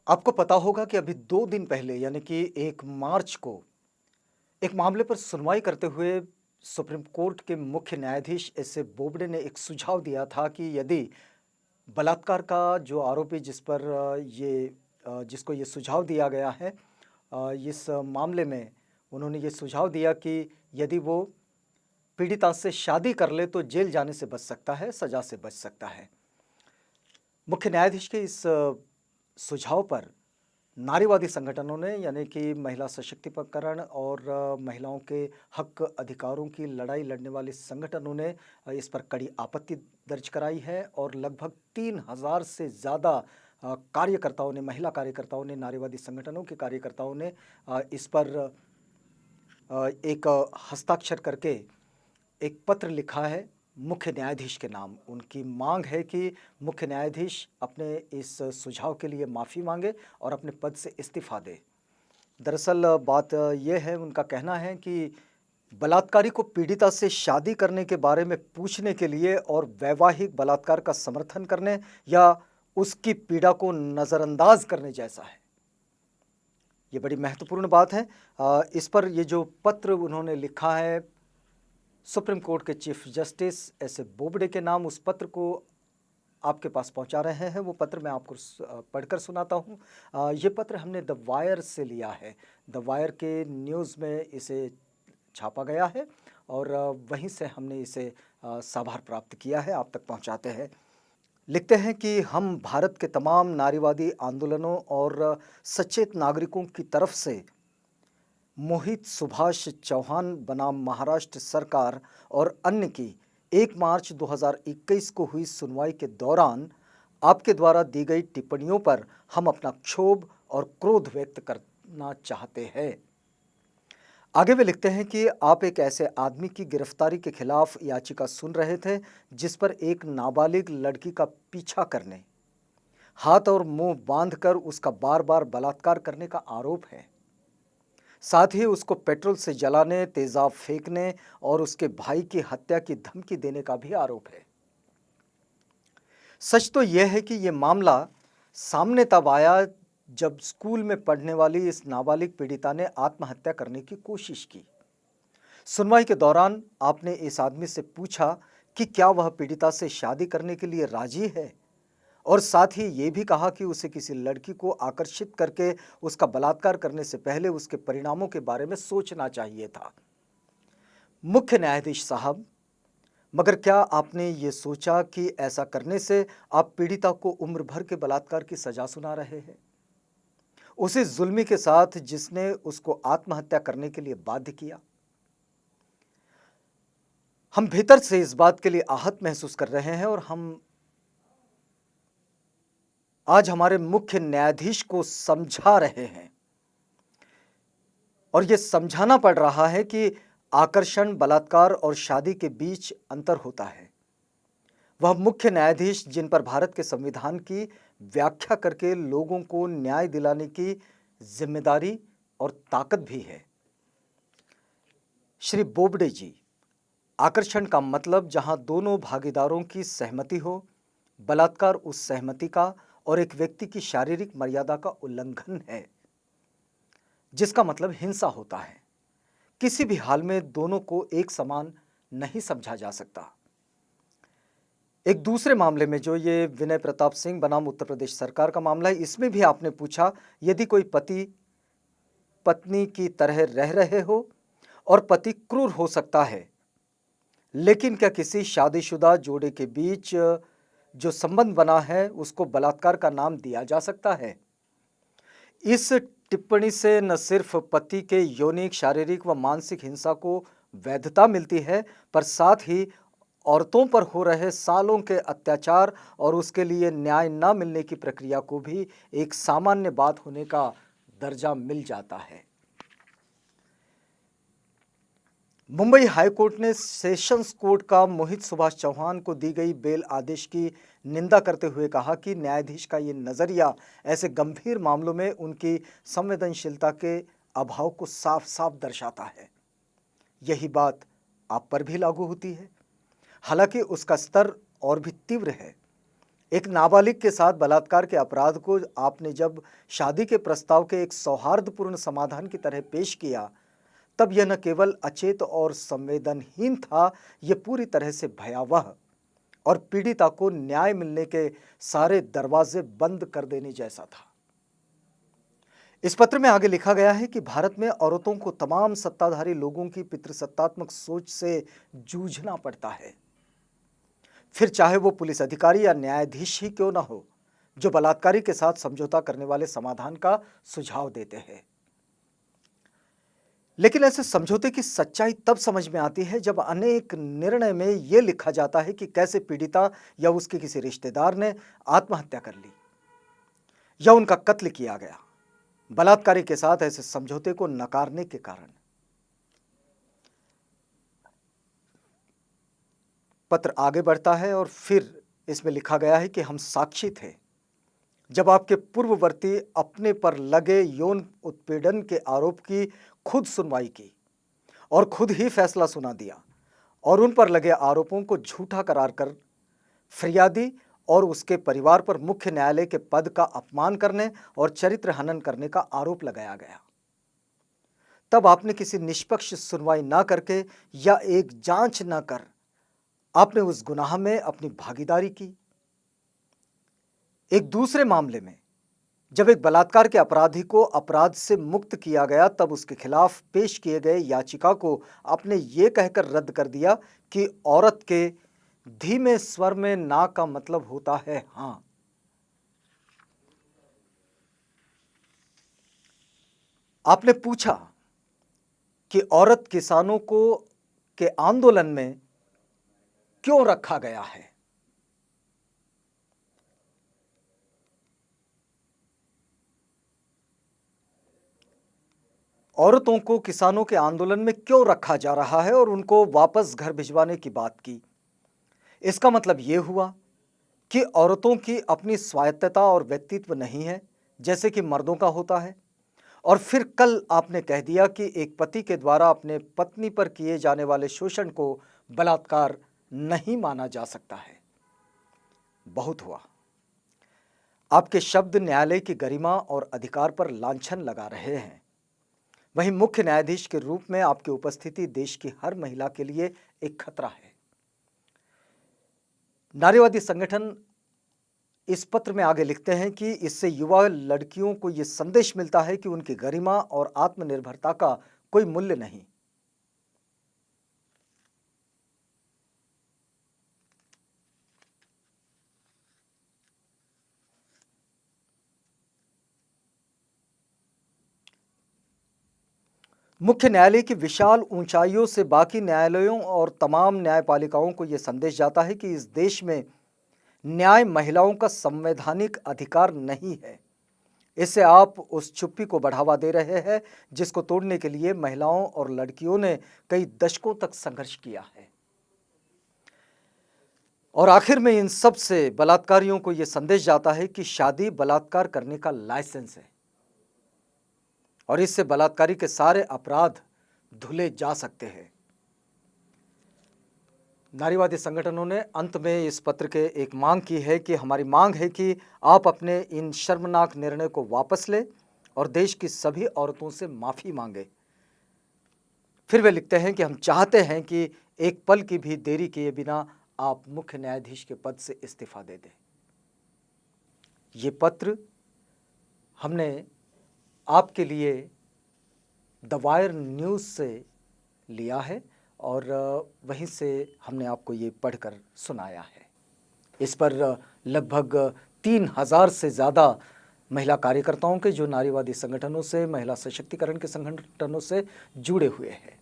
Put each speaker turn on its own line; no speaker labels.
आपको पता होगा कि अभी 2 दिन पहले यानी कि 1 मार्च को एक मामले पर सुनवाई करते हुए सुप्रीम कोर्ट के मुख्य न्यायाधीश एस ए बोबडे ने एक सुझाव दिया था कि यदि बलात्कार का जो आरोपी जिस पर जिसको ये सुझाव दिया गया है, इस मामले में उन्होंने ये सुझाव दिया कि यदि वो पीड़िता से शादी कर ले तो जेल जाने से बच सकता है, सजा से बच सकता है। मुख्य न्यायाधीश के इस सुझाव पर नारीवादी संगठनों ने यानी कि महिला सशक्तिकरण और महिलाओं के हक अधिकारों की लड़ाई लड़ने वाले संगठनों ने इस पर कड़ी आपत्ति दर्ज कराई है और लगभग 3,000 से ज़्यादा कार्यकर्ताओं ने, महिला कार्यकर्ताओं ने, नारीवादी संगठनों के कार्यकर्ताओं ने इस पर एक हस्ताक्षर करके एक पत्र लिखा है मुख्य न्यायाधीश के नाम। उनकी मांग है कि मुख्य न्यायाधीश अपने इस सुझाव के लिए माफ़ी मांगे और अपने पद से इस्तीफा दे। दरअसल बात यह है, उनका कहना है कि बलात्कारी को पीड़िता से शादी करने के बारे में पूछने के लिए और वैवाहिक बलात्कार का समर्थन करने या उसकी पीड़ा को नज़रअंदाज करने जैसा है। ये बड़ी महत्वपूर्ण बात है। इस पर ये जो पत्र उन्होंने लिखा है सुप्रीम कोर्ट के chief justice S A Bobde के नाम, उस पत्र को आपके पास पहुंचा रहे हैं। वो पत्र मैं आपको पढ़कर सुनाता हूं। ये पत्र हमने द वायर से लिया है। द वायर के न्यूज़ में इसे छापा गया है और वहीं से हमने इसे साभार प्राप्त किया है, आप तक पहुंचाते हैं। लिखते हैं कि हम भारत के तमाम नारीवादी आंदोलनों और सचेत नागरिकों की तरफ से मोहित सुभाष चौहान बनाम महाराष्ट्र सरकार और अन्य की 1 मार्च 2021 को हुई सुनवाई के दौरान आपके द्वारा दी गई टिप्पणियों पर हम अपना क्षोभ और क्रोध व्यक्त करना चाहते हैं। आगे वे लिखते हैं कि आप एक ऐसे आदमी की गिरफ्तारी के खिलाफ याचिका सुन रहे थे जिस पर एक नाबालिग लड़की का पीछा करने, हाथ और मुंह बांधकर उसका बार बार बलात्कार करने का आरोप है। साथ ही उसको पेट्रोल से जलाने, तेजाब फेंकने और उसके भाई की हत्या की धमकी देने का भी आरोप है। सच तो यह है कि यह मामला सामने तब आया जब स्कूल में पढ़ने वाली इस नाबालिग पीड़िता ने आत्महत्या करने की कोशिश की। सुनवाई के दौरान आपने इस आदमी से पूछा कि क्या वह पीड़िता से शादी करने के लिए राजी है और साथ ही ये भी कहा कि उसे किसी लड़की को आकर्षित करके उसका बलात्कार करने से पहले उसके परिणामों के बारे में सोचना चाहिए था। मुख्य न्यायाधीश साहब, मगर क्या आपने ये सोचा कि ऐसा करने से आप पीड़िता को उम्र भर के बलात्कार की सजा सुना रहे हैं, उसी जुल्मी के साथ जिसने उसको आत्महत्या करने के लिए बाध्य किया? हम भीतर से इस बात के लिए आहत महसूस कर रहे हैं और हम आज हमारे मुख्य न्यायाधीश को समझा रहे हैं और यह समझाना पड़ रहा है कि आकर्षण, बलात्कार और शादी के बीच अंतर होता है। वह मुख्य न्यायाधीश जिन पर भारत के संविधान की व्याख्या करके लोगों को न्याय दिलाने की जिम्मेदारी और ताकत भी है। श्री बोबडे जी, आकर्षण का मतलब जहां दोनों भागीदारों की सहमति हो, बलात्कार उस सहमति का और एक व्यक्ति की शारीरिक मर्यादा का उल्लंघन है, जिसका मतलब हिंसा होता है। किसी भी हाल में दोनों को एक समान नहीं समझा जा सकता। एक दूसरे मामले में जो ये विनय प्रताप सिंह बनाम उत्तर प्रदेश सरकार का मामला है, इसमें भी आपने पूछा यदि कोई पति पत्नी की तरह रह रहे हो और पति क्रूर हो सकता है, लेकिन क्या किसी शादीशुदा जोड़े के बीच जो संबंध बना है उसको बलात्कार का नाम दिया जा सकता है? इस टिप्पणी से न सिर्फ पति के यौनिक, शारीरिक व मानसिक हिंसा को वैधता मिलती है, पर साथ ही औरतों पर हो रहे सालों के अत्याचार और उसके लिए न्याय न मिलने की प्रक्रिया को भी एक सामान्य बात होने का दर्जा मिल जाता है। मुंबई हाईकोर्ट ने सेशंस कोर्ट का मोहित सुभाष चौहान को दी गई बेल आदेश की निंदा करते हुए कहा कि न्यायाधीश का ये नज़रिया ऐसे गंभीर मामलों में उनकी संवेदनशीलता के अभाव को साफ साफ दर्शाता है। यही बात आप पर भी लागू होती है, हालांकि उसका स्तर और भी तीव्र है। एक नाबालिग के साथ बलात्कार के अपराध को आपने जब शादी के प्रस्ताव के एक सौहार्दपूर्ण समाधान की तरह पेश किया, तब यह न केवल अचेत और संवेदनहीन था, यह पूरी तरह से भयावह और पीड़िता को न्याय मिलने के सारे दरवाजे बंद कर देने जैसा था। इस पत्र में आगे लिखा गया है कि भारत में औरतों को तमाम सत्ताधारी लोगों की पितृसत्तात्मक सोच से जूझना पड़ता है, फिर चाहे वो पुलिस अधिकारी या न्यायाधीश ही क्यों ना हो, जो बलात्कारी के साथ समझौता करने वाले समाधान का सुझाव देते हैं। लेकिन ऐसे समझौते की सच्चाई तब समझ में आती है जब अनेक निर्णय में यह लिखा जाता है कि कैसे पीड़िता या उसके किसी रिश्तेदार ने आत्महत्या कर ली या उनका कत्ल किया गया बलात्कारी के साथ ऐसे समझौते को नकारने के कारण। पत्र आगे बढ़ता है और फिर इसमें लिखा गया है कि हम साक्षी थे जब आपके पूर्ववर्ती अपने पर लगे यौन उत्पीड़न के आरोप की खुद सुनवाई की और खुद ही फैसला सुना दिया और उन पर लगे आरोपों को झूठा करार कर फरियादी और उसके परिवार पर मुख्य न्यायालय के पद का अपमान करने और चरित्र हनन करने का आरोप लगाया गया। तब आपने किसी निष्पक्ष सुनवाई ना करके या एक जांच ना कर आपने उस गुनाह में अपनी भागीदारी की। एक दूसरे मामले में जब एक बलात्कार के अपराधी को अपराध से मुक्त किया गया, तब उसके खिलाफ पेश किए गए याचिका को आपने ये कहकर रद्द कर दिया कि औरत के धीमे स्वर में ना का मतलब होता है हां। आपने पूछा कि औरत किसानों को के आंदोलन में क्यों रखा गया है। औरतों को किसानों के आंदोलन में क्यों रखा जा रहा है और उनको वापस घर भिजवाने की बात की। इसका मतलब यह हुआ कि औरतों की अपनी स्वायत्तता और व्यक्तित्व नहीं है जैसे कि मर्दों का होता है। और फिर कल आपने कह दिया कि एक पति के द्वारा अपने पत्नी पर किए जाने वाले शोषण को बलात्कार नहीं माना जा सकता है। बहुत हुआ। आपके शब्द न्यायालय की गरिमा और अधिकार पर लांछन लगा रहे हैं। वहीं मुख्य न्यायाधीश के रूप में आपकी उपस्थिति देश की हर महिला के लिए एक खतरा है। नारीवादी संगठन इस पत्र में आगे लिखते हैं कि इससे युवा लड़कियों को यह संदेश मिलता है कि उनकी गरिमा और आत्मनिर्भरता का कोई मूल्य नहीं। मुख्य न्यायालय की विशाल ऊंचाइयों से बाकी न्यायालयों और तमाम न्यायपालिकाओं को यह संदेश जाता है कि इस देश में न्याय महिलाओं का संवैधानिक अधिकार नहीं है। इससे आप उस चुप्पी को बढ़ावा दे रहे हैं जिसको तोड़ने के लिए महिलाओं और लड़कियों ने कई दशकों तक संघर्ष किया है। और आखिर में इन सब से बलात्कारियों को यह संदेश जाता है कि शादी बलात्कार करने का लाइसेंस है और इससे बलात्कारी के सारे अपराध धुले जा सकते हैं। नारीवादी संगठनों ने अंत में इस पत्र के एक मांग की है कि हमारी मांग है कि आप अपने इन शर्मनाक निर्णय को वापस लें और देश की सभी औरतों से माफी मांगे। फिर वे लिखते हैं कि हम चाहते हैं कि एक पल की भी देरी किए बिना आप मुख्य न्यायाधीश के पद से इस्तीफा दे दें। ये पत्र हमने आपके लिए द वायर न्यूज़ से लिया है और वहीं से हमने आपको ये पढ़कर सुनाया है। इस पर लगभग 3000 से ज़्यादा महिला कार्यकर्ताओं के जो नारीवादी संगठनों से, महिला सशक्तिकरण के संगठनों से जुड़े हुए हैं।